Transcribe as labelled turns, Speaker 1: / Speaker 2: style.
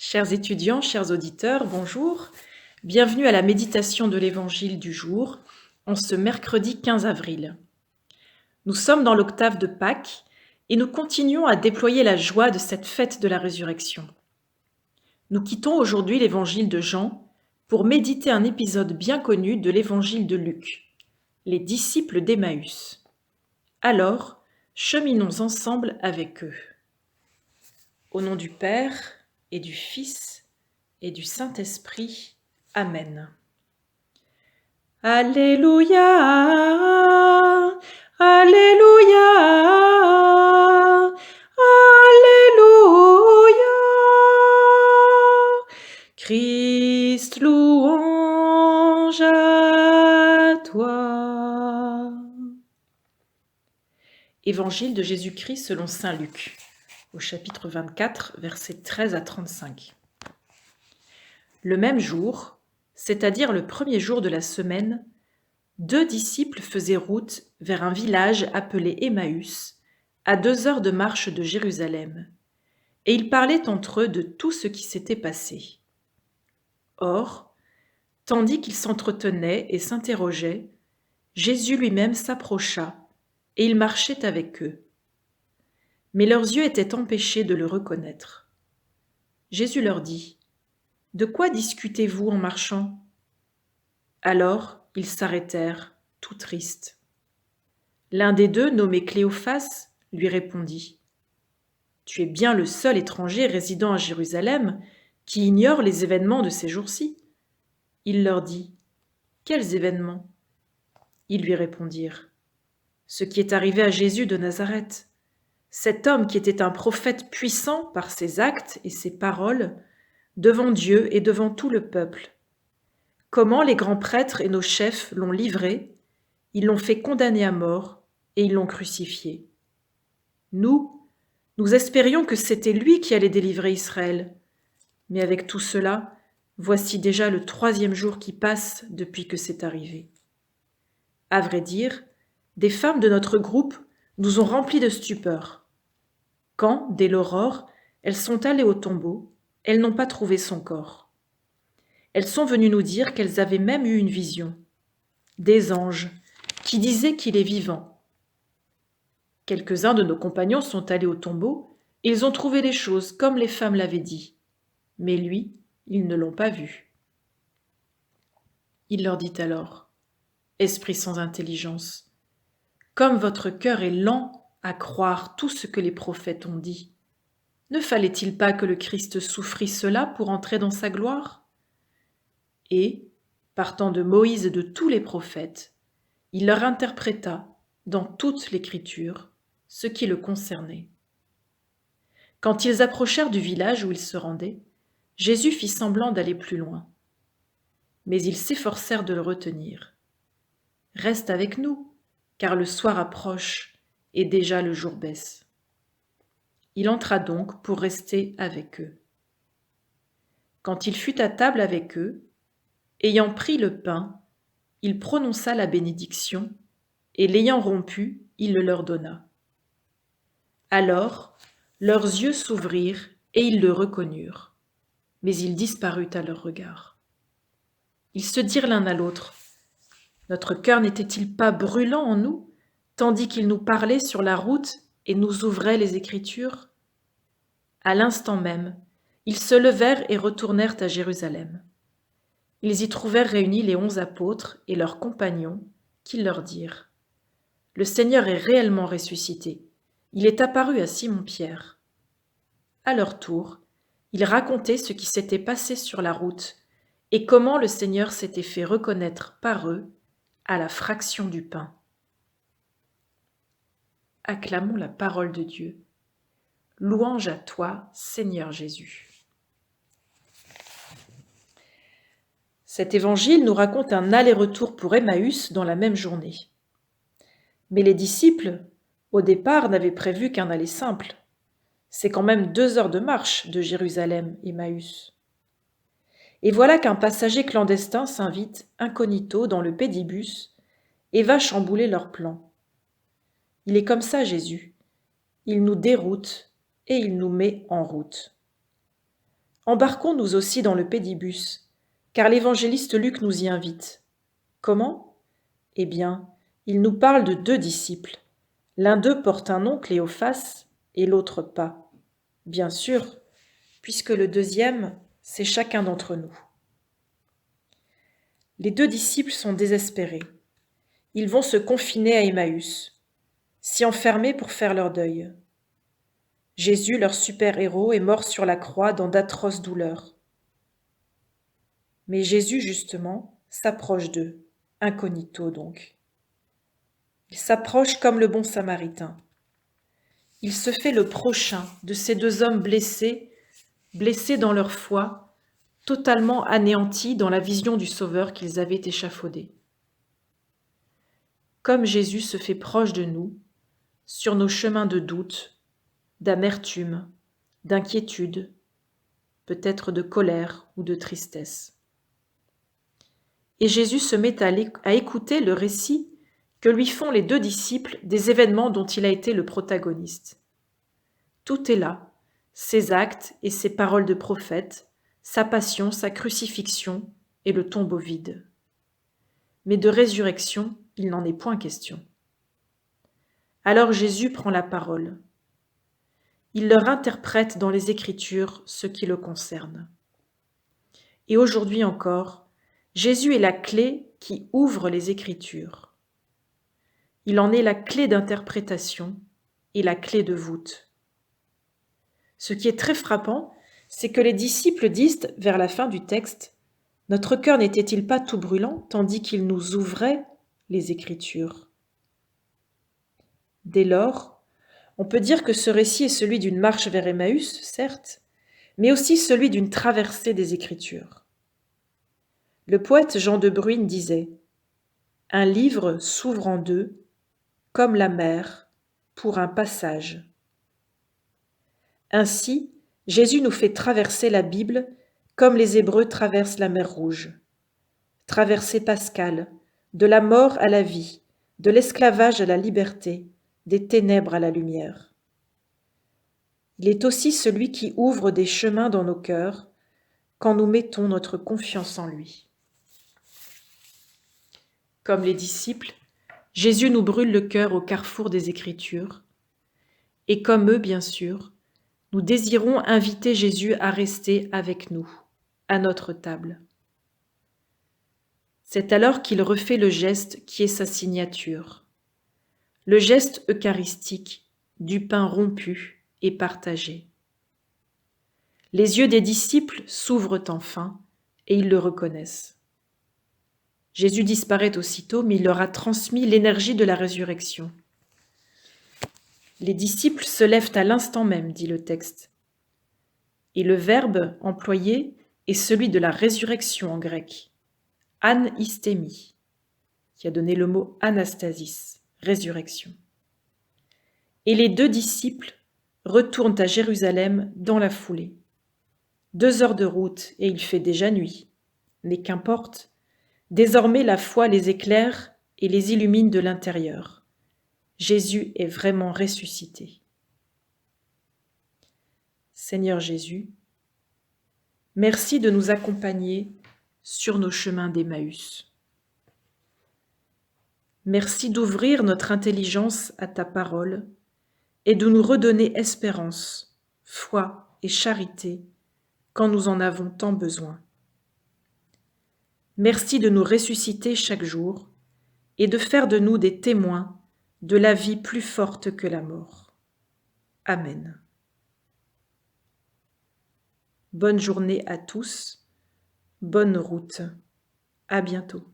Speaker 1: Chers étudiants, chers auditeurs, bonjour. Bienvenue à la méditation de l'Évangile du jour, en ce mercredi 15 avril. Nous sommes dans l'octave de Pâques et nous continuons à déployer la joie de cette fête de la résurrection. Nous quittons aujourd'hui l'Évangile de Jean pour méditer un épisode bien connu de l'Évangile de Luc, les disciples d'Emmaüs. Alors, cheminons ensemble avec eux. Au nom du Père et du Fils et du Saint-Esprit. Amen. Alléluia, Alléluia, Alléluia. Christ, louange à toi. Évangile de Jésus-Christ selon saint Luc, au chapitre 24, versets 13 à 35. Le même jour, c'est-à-dire le premier jour de la semaine, 2 disciples faisaient route vers un village appelé Emmaüs, à 2 heures de marche de Jérusalem, et ils parlaient entre eux de tout ce qui s'était passé. Or, tandis qu'ils s'entretenaient et s'interrogeaient, Jésus lui-même s'approcha, et il marchait avec eux. Mais leurs yeux étaient empêchés de le reconnaître. Jésus leur dit : « De quoi discutez-vous en marchant ? » Alors ils s'arrêtèrent, tout tristes. L'un des deux, nommé Cléophas, lui répondit : « Tu es bien le seul étranger résidant à Jérusalem qui ignore les événements de ces jours-ci. » Il leur dit : « Quels événements ? » Ils lui répondirent : « Ce qui est arrivé à Jésus de Nazareth, cet homme qui était un prophète puissant par ses actes et ses paroles, devant Dieu et devant tout le peuple. Comment les grands prêtres et nos chefs l'ont livré, ils l'ont fait condamner à mort et ils l'ont crucifié. Nous espérions que c'était lui qui allait délivrer Israël. Mais avec tout cela, voici déjà le 3e jour qui passe depuis que c'est arrivé. À vrai dire, des femmes de notre groupe nous ont remplis de stupeur. Quand, dès l'aurore, elles sont allées au tombeau, elles n'ont pas trouvé son corps. Elles sont venues nous dire qu'elles avaient même eu une vision, des anges, qui disaient qu'il est vivant. Quelques-uns de nos compagnons sont allés au tombeau, et ils ont trouvé les choses comme les femmes l'avaient dit. Mais lui, ils ne l'ont pas vu. Il leur dit alors : « Esprit sans intelligence, comme votre cœur est lent à croire tout ce que les prophètes ont dit, ne fallait-il pas que le Christ souffrît cela pour entrer dans sa gloire ? Et, partant de Moïse et de tous les prophètes, il leur interpréta, dans toute l'Écriture, ce qui le concernait. Quand ils approchèrent du village où ils se rendaient, Jésus fit semblant d'aller plus loin. Mais ils s'efforcèrent de le retenir. « Reste avec nous, car le soir approche, et déjà le jour baisse. » Il entra donc pour rester avec eux. Quand il fut à table avec eux, ayant pris le pain, il prononça la bénédiction, et l'ayant rompu, il le leur donna. Alors, leurs yeux s'ouvrirent, et ils le reconnurent, mais il disparut à leur regard. Ils se dirent l'un à l'autre : « Notre cœur n'était-il pas brûlant en nous, tandis qu'il nous parlait sur la route et nous ouvrait les Écritures ?» À l'instant même, ils se levèrent et retournèrent à Jérusalem. Ils y trouvèrent réunis les 11 apôtres et leurs compagnons, qui leur dirent : « Le Seigneur est réellement ressuscité. Il est apparu à Simon-Pierre. » À leur tour, ils racontaient ce qui s'était passé sur la route et comment le Seigneur s'était fait reconnaître par eux à la fraction du pain. Acclamons la parole de Dieu. Louange à toi, Seigneur Jésus. Cet évangile nous raconte un aller-retour pour Emmaüs dans la même journée. Mais les disciples, au départ, n'avaient prévu qu'un aller simple. C'est quand même 2 heures de marche de Jérusalem, Emmaüs. Et voilà qu'un passager clandestin s'invite incognito dans le pédibus et va chambouler leurs plans. Il est comme ça, Jésus. Il nous déroute et il nous met en route. Embarquons-nous aussi dans le pédibus, car l'évangéliste Luc nous y invite. Comment? Eh bien, il nous parle de 2 disciples. L'un d'eux porte un nom, Cléophas, et l'autre pas. Bien sûr, puisque le deuxième, c'est chacun d'entre nous. Les 2 disciples sont désespérés. Ils vont se confiner à Emmaüs, s'y enfermer pour faire leur deuil. Jésus, leur super-héros, est mort sur la croix dans d'atroces douleurs. Mais Jésus, justement, s'approche d'eux, incognito donc. Il s'approche comme le bon Samaritain. Il se fait le prochain de ces 2 hommes blessés dans leur foi, totalement anéantis dans la vision du Sauveur qu'ils avaient échafaudé. Comme Jésus se fait proche de nous, sur nos chemins de doute, d'amertume, d'inquiétude, peut-être de colère ou de tristesse. Et Jésus se met à écouter le récit que lui font les 2 disciples des événements dont il a été le protagoniste. Tout est là, ses actes et ses paroles de prophète, sa passion, sa crucifixion et le tombeau vide. Mais de résurrection, il n'en est point question. Alors Jésus prend la parole. Il leur interprète dans les Écritures ce qui le concerne. Et aujourd'hui encore, Jésus est la clé qui ouvre les Écritures. Il en est la clé d'interprétation et la clé de voûte. Ce qui est très frappant, c'est que les disciples disent, vers la fin du texte, « Notre cœur n'était-il pas tout brûlant, tandis qu'il nous ouvrait les Écritures ?» Dès lors, on peut dire que ce récit est celui d'une marche vers Emmaüs, certes, mais aussi celui d'une traversée des Écritures. Le poète Jean de Bruyne disait « Un livre s'ouvre en 2, comme la mer, pour un passage. » Ainsi, Jésus nous fait traverser la Bible comme les Hébreux traversent la mer Rouge. Traversée pascale, de la mort à la vie, de l'esclavage à la liberté, des ténèbres à la lumière. Il est aussi celui qui ouvre des chemins dans nos cœurs quand nous mettons notre confiance en lui. Comme les disciples, Jésus nous brûle le cœur au carrefour des Écritures, et comme eux, bien sûr, nous désirons inviter Jésus à rester avec nous, à notre table. C'est alors qu'il refait le geste qui est sa signature, le geste eucharistique du pain rompu et partagé. Les yeux des disciples s'ouvrent enfin et ils le reconnaissent. Jésus disparaît aussitôt, mais il leur a transmis l'énergie de la résurrection. Les disciples se lèvent à l'instant même, dit le texte. Et le verbe employé est celui de la résurrection en grec, anistémie, qui a donné le mot anastasis, résurrection. Et les 2 disciples retournent à Jérusalem dans la foulée. 2 heures de route et il fait déjà nuit. Mais qu'importe, désormais la foi les éclaire et les illumine de l'intérieur. Jésus est vraiment ressuscité. Seigneur Jésus, merci de nous accompagner sur nos chemins d'Emmaüs. Merci d'ouvrir notre intelligence à ta parole et de nous redonner espérance, foi et charité quand nous en avons tant besoin. Merci de nous ressusciter chaque jour et de faire de nous des témoins de la vie plus forte que la mort. Amen. Bonne journée à tous, bonne route, à bientôt.